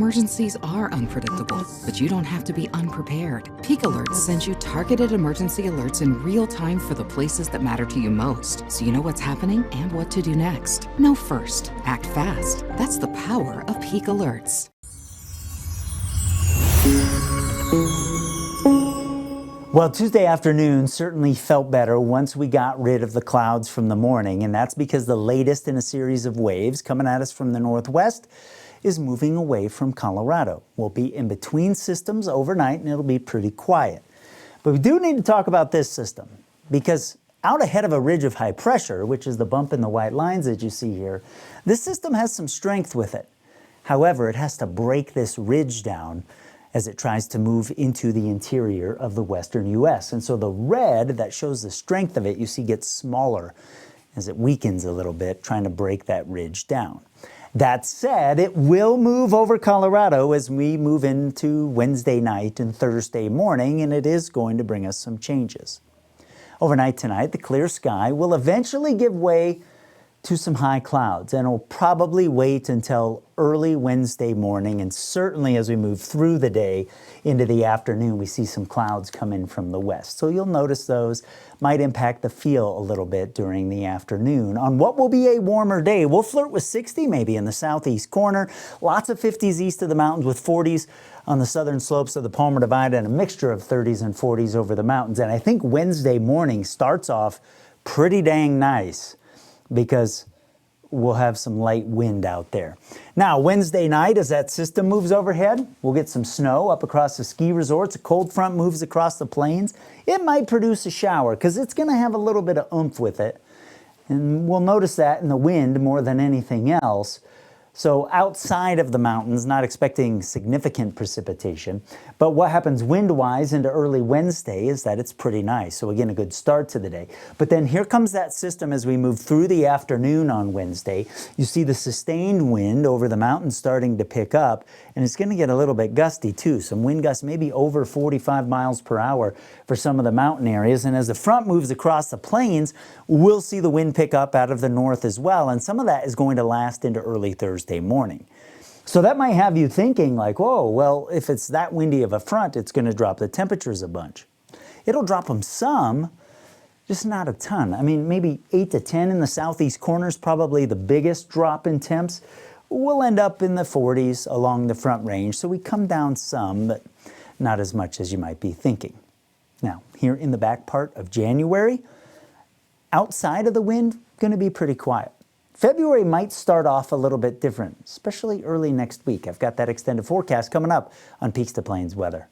Emergencies are unpredictable, but you don't have to be unprepared. Peak Alerts sends you targeted emergency alerts in real time for the places that matter to you most, so you know what's happening and what to do next. Know first, act fast. That's the power of Peak Alerts. Well, Tuesday afternoon certainly felt better once we got rid of the clouds from the morning, and that's because the latest in a series of waves coming at us from the northwest is moving away from Colorado. We'll be in between systems overnight and it'll be pretty quiet. But we do need to talk about this system because out ahead of a ridge of high pressure, which is the bump in the white lines that you see here, this system has some strength with it. However, it has to break this ridge down as it tries to move into the interior of the western U.S. And so the red that shows the strength of it, you see, gets smaller as it weakens a little bit, trying to break that ridge down. That said, it will move over Colorado as we move into Wednesday night and Thursday morning, and it is going to bring us some changes. Overnight tonight, the clear sky will eventually give way to some high clouds, and it'll probably wait until early Wednesday morning, and certainly as we move through the day into the afternoon, we see some clouds come in from the west. So you'll notice those might impact the feel a little bit during the afternoon. On what will be a warmer day, we'll flirt with 60 maybe in the southeast corner, lots of 50s east of the mountains with 40s on the southern slopes of the Palmer Divide, and a mixture of 30s and 40s over the mountains. And I think Wednesday morning starts off pretty dang nice, because we'll have some light wind out there. Now, Wednesday night, as that system moves overhead, we'll get some snow up across the ski resorts. A cold front moves across the plains. It might produce a shower because it's going to have a little bit of oomph with it. And we'll notice that in the wind more than anything else. So outside of the mountains, not expecting significant precipitation. But what happens wind-wise into early Wednesday is that it's pretty nice. So again, a good start to the day. But then here comes that system as we move through the afternoon on Wednesday. You see the sustained wind over the mountains starting to pick up, and it's going to get a little bit gusty too. Some wind gusts maybe over 45 miles per hour for some of the mountain areas. And as the front moves across the plains, we'll see the wind pick up out of the north as well. And some of that is going to last into early Thursday morning. So that might have you thinking like, whoa, well, if it's that windy of a front, it's going to drop the temperatures a bunch. It'll drop them some, just not a ton. I mean, maybe 8 to 10 in the southeast corners, probably the biggest drop in temps. We'll end up in the 40s along the front range. So we come down some, but not as much as you might be thinking. Now, here in the back part of January, outside of the wind, going to be pretty quiet. February might start off a little bit different, especially early next week. I've got that extended forecast coming up on Peaks to Plains Weather.